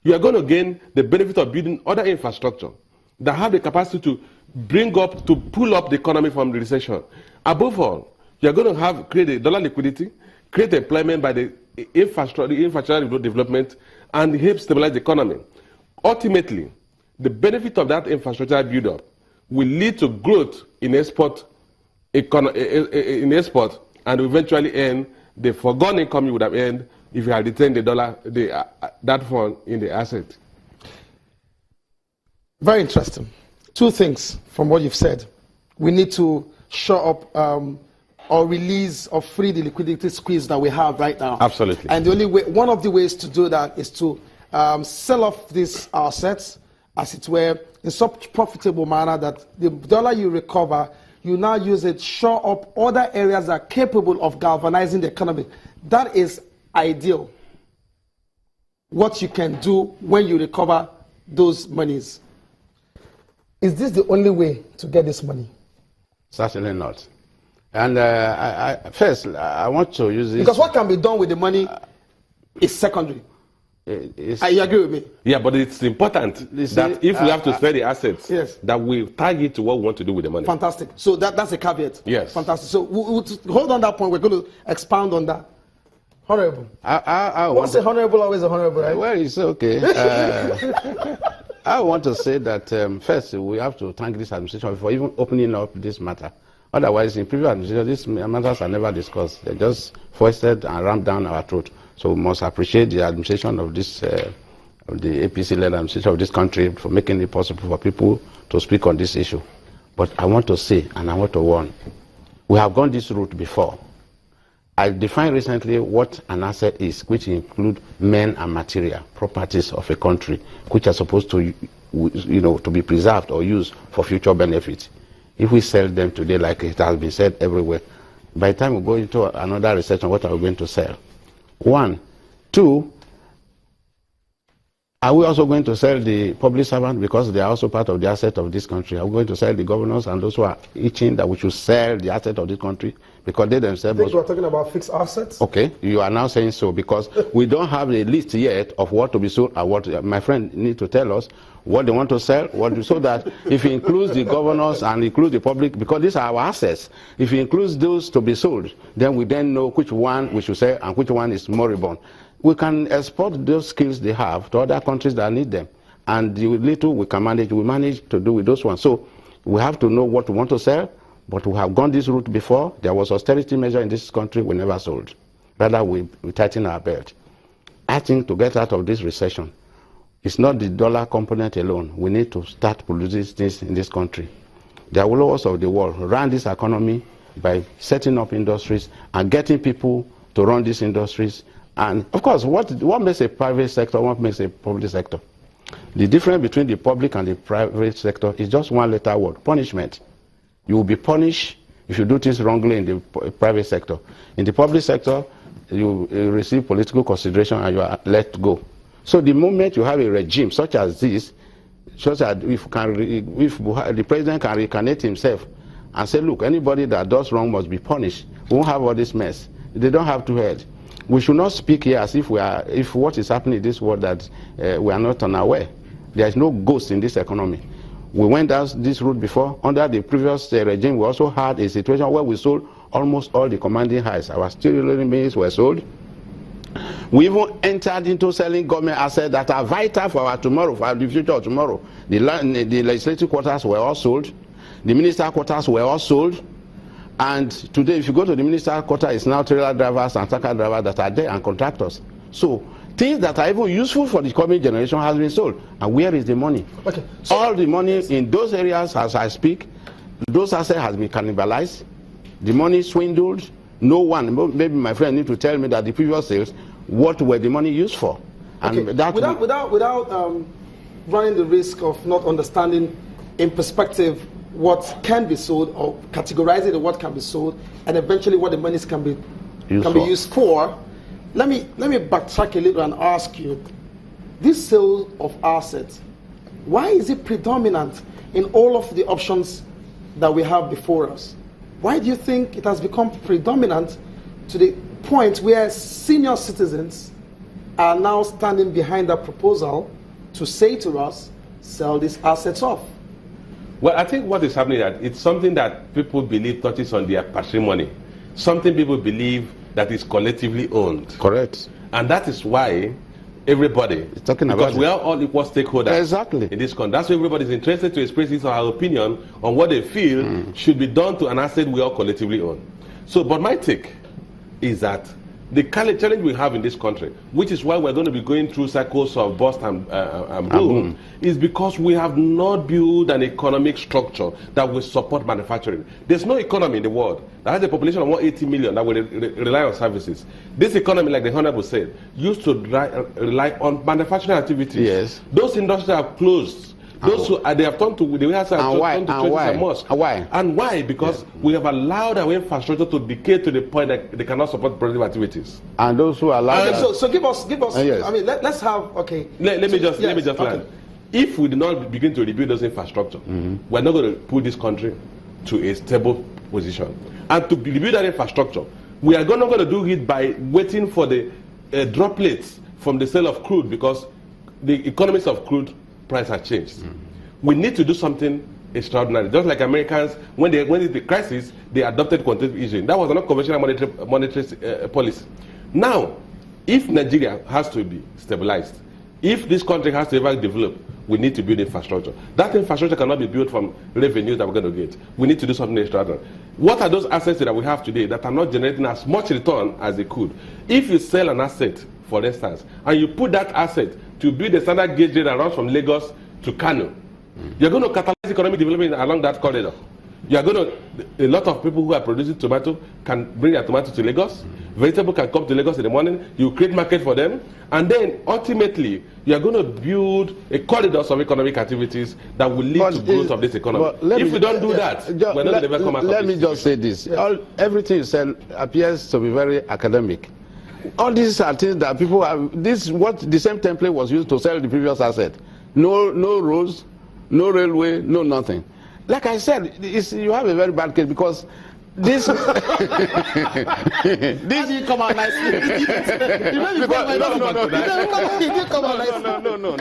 you are going to gain the benefit of building other infrastructure that have the capacity to pull up the economy from the recession. Above all, you are going to create a dollar liquidity, create employment by the infrastructure development, and help stabilize the economy. Ultimately, the benefit of that infrastructure build-up will lead to growth in export, and eventually earn the foregone income you would have earned if you had retained the dollar, that fund in the asset. Very interesting. Two things from what you've said. We need to shore up or release or free the liquidity squeeze that we have right now. Absolutely. And the only way, one of the ways to do that is to sell off these assets, as it were, in such profitable manner that the dollar you recover, you now use it, shore up other areas that are capable of galvanizing the economy. That is ideal. What you can do when you recover those monies. Is this the only way to get this money? Certainly not. And first, I want to use this. Because what can be done with the money is secondary. You agree with me? Yeah, but it's important that if we have to sell the assets, yes, that we target to what we want to do with the money. Fantastic. So that's a caveat. Yes. Fantastic. So we'll hold on that point. We're going to expound on that. Honorable. What's a honorable always a honorable, right? Well, it's okay. I want to say that first we have to thank this administration for even opening up this matter. Otherwise, in previous administration, these matters are never discussed. They just foisted and rammed down our throat. So we must appreciate the administration of this, the APC-led administration of this country for making it possible for people to speak on this issue. But I want to say, and I want to warn, we have gone this route before. I defined recently what an asset is, which include men and material, properties of a country, which are supposed to, to be preserved or used for future benefit. If we sell them today, like it has been said everywhere, by the time we go into another recession, what are we going to sell? One. Two, are we also going to sell the public servant because they are also part of the asset of this country? Are we going to sell the governors and those who are itching that we should sell the asset of this country because they themselves... I think you are talking about fixed assets? Okay, you are now saying so because we don't have a list yet of what to be sold and what... My friend need to tell us what they want to sell, so that if he includes the governors and includes the public, because these are our assets, if he includes those to be sold, then we then know which one we should sell and which one is moribund. We can export those skills they have to other countries that need them. And the little we can manage, we manage to do with those ones. So we have to know what we want to sell, but we have gone this route before. There was austerity measure in this country, we never sold. Rather, we tighten our belt. I think to get out of this recession, it's not the dollar component alone. We need to start producing things in this country. The Awolowos of the world ran this economy by setting up industries and getting people to run these industries. And of course, what makes a private sector, what makes a public sector? The difference between the public and the private sector is just one letter word: punishment. You will be punished if you do things wrongly in the private sector. In the public sector, you receive political consideration and you are let go. So the moment you have a regime such as this, such as if the president can reincarnate himself and say, look, anybody that does wrong must be punished, we won't have all this mess. They don't have two heads. We should not speak here as if what is happening in this world that we are not unaware. There is no ghost in this economy. We went down this route before. Under the previous regime, we also had a situation where we sold almost all the commanding highs. Our steel mills were sold. We even entered into selling government assets that are vital for our tomorrow, for the future of tomorrow. The legislative quarters were all sold. The minister quarters were all sold. And today, if you go to the minister quarter, it's now trailer drivers and tanker drivers that are there and contractors. So things that are even useful for the coming generation has been sold. And where is the money? Okay. So all the money in those areas, as I speak, those assets has been cannibalized. The money swindled. No one, maybe my friend need to tell me that the previous sales, what were the money used for? And okay. that without running the risk of not understanding in perspective what can be sold, or categorizing what can be sold, and eventually what the monies can be used for. Let me backtrack a little and ask you: this sale of assets, why is it predominant in all of the options that we have before us? Why do you think it has become predominant to the point where senior citizens are now standing behind that proposal to say to us, sell these assets off? Well, I think what is happening is that it's something that people believe touches on their patrimony, something people believe that is collectively owned. Correct. And that is why everybody is talking about because we are all equal stakeholders exactly in this country. That's why everybody is interested to express his or her opinion on what they feel should be done to an asset we all collectively own. So, but my take is that the challenge we have in this country, which is why we're going to be going through cycles of bust and boom, is because we have not built an economic structure that will support manufacturing. There's no economy in the world that has a population of 180 million that will rely on services. This economy, like the Honorable said, used to rely on manufacturing activities. Yes. Those industries have closed. Those who they have turned to the warehouse and turned to churches and mosques. Why? And why? Because we have allowed our infrastructure to decay to the point that they cannot support productive activities. And those who allow So give us. Yes. I mean, let's have Let me just land. If we do not begin to rebuild those infrastructure, we're not going to put this country to a stable position. And to rebuild that infrastructure, we are not going to do it by waiting for the droplets from the sale of crude, because the economics of crude price has changed. We need to do something extraordinary. Just like Americans, when it's the crisis, they adopted quantitative easing. That was not conventional monetary policy. Now, if Nigeria has to be stabilized, if this country has to ever develop, we need to build infrastructure. That infrastructure cannot be built from revenues that we're going to get. We need to do something extraordinary. What are those assets that we have today that are not generating as much return as they could? If you sell an asset, for instance, and you put that asset to build a standard gauge rail that runs from Lagos to Kano, you're going to catalyze economic development along that corridor. You are going to, a lot of people who are producing tomato can bring their tomato to Lagos. Vegetable can come to Lagos in the morning. You create market for them, and then ultimately you are going to build a corridors of economic activities that will lead to growth of this economy. If we don't do that, we're not going to come out of this. Let me just say this: everything you said appears to be very academic. All these are things that people have. This what the same template was used to sell the previous asset. No roads, no railway, no nothing. Like I said, you have a very bad case because this. This didn't come out nicely. No.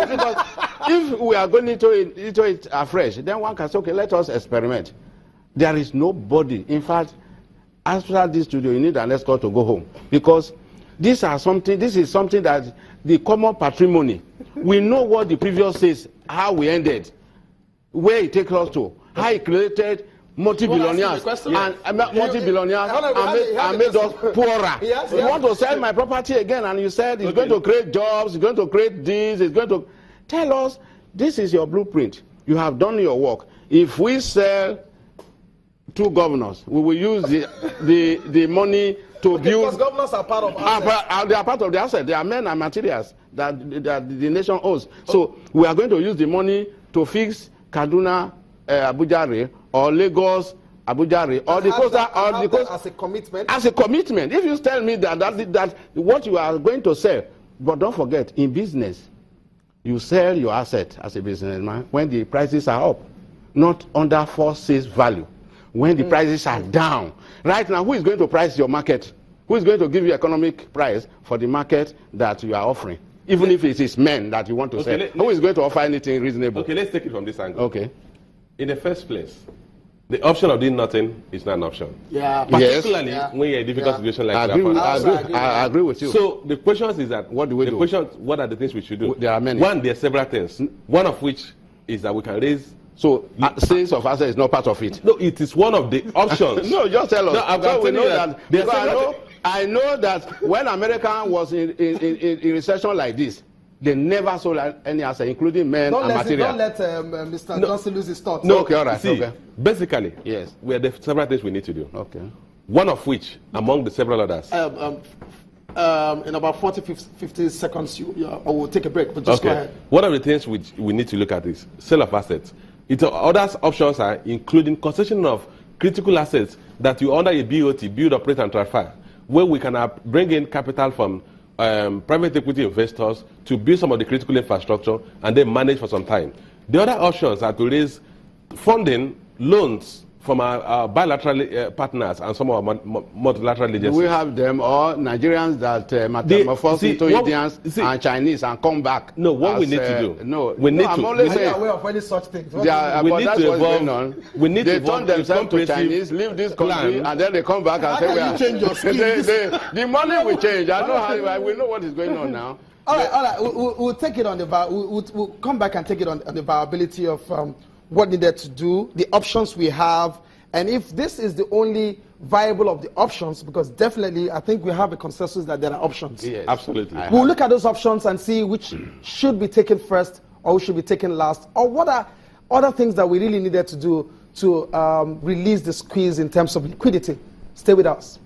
Because if we are going into it afresh, then one can say, okay, let us experiment. There is nobody. In fact, after this studio, you need an escort to go home, because this is something that the common patrimony. We know what the previous says, how we ended, where it takes us to, how it created multi-billionaires and made us poorer. You want to sell my property again, and you said it's going to create jobs, it's going to create this, it's going to tell us this is your blueprint. You have done your work. If we sell 2 governors, we will use the money to build. Because governors are part of assets. They are part of the asset. They are men and materials that the nation owns. So we are going to use the money to fix Kaduna Abuja Rail, or Lagos Abuja Rail, or the coastal, or the coast as a commitment. As a commitment. If you tell me that what you are going to sell, but don't forget, in business, you sell your asset as a businessman when the prices are up, not under forced sales value. When the prices are down. Right now, who is going to price your market? Who is going to give you economic price for the market that you are offering? Even if it is men that you want to sell. Who is going to offer anything reasonable? Okay, let's take it from this angle. Okay. In the first place, the option of doing nothing is not an option. Yeah. Particularly when you're in a difficult situation like that. I agree with you. So the question is that, what do we do? The question, what are the things we should do? There are many. One, there are several things. One of which is that we can raise. So sales of assets is not part of it. No, it is one of the options. No, just tell us. No, I'm so we telling know you that. I know that when America was in recession like this, they never sold any asset, including men and material. Don't let Mr. Johnson lose his thoughts. No, okay, all right. See, okay. Basically, yes, we have several things we need to do. Okay. One of which, among the several others. In about 50 seconds, I will take a break, but just go ahead. One of the things which we need to look at is sale of assets. Other options are including concession of critical assets that you under a BOT, build, operate, and transfer, where we can bring in capital from private equity investors to build some of the critical infrastructure and then manage for some time. The other options are to raise funding, loans from our bilateral partners and some of our multilateral Do agencies. we have them or Nigerians that metamorphose into Indians and Chinese and come back? No, what we need to do. No, we need I'm to. only Are you saying. aware of any such things? Yeah, we but need that's to what's evolve. going on. We need they to turn evolve themselves to comprehensive Chinese, leave this country, plan. and then they come back and say, can "Well, you change your skin? the money will change." I know how. We know what is going on now. All right. We'll take it on the we'll come back and take it on the viability of what needed to do, the options we have, and if this is the only viable of the options, because definitely I think we have a consensus that there are options. Yes, Absolutely. We'll look at those options and see which should be taken first or which should be taken last, or what are other things that we really needed to do to release the squeeze in terms of liquidity. Stay with us.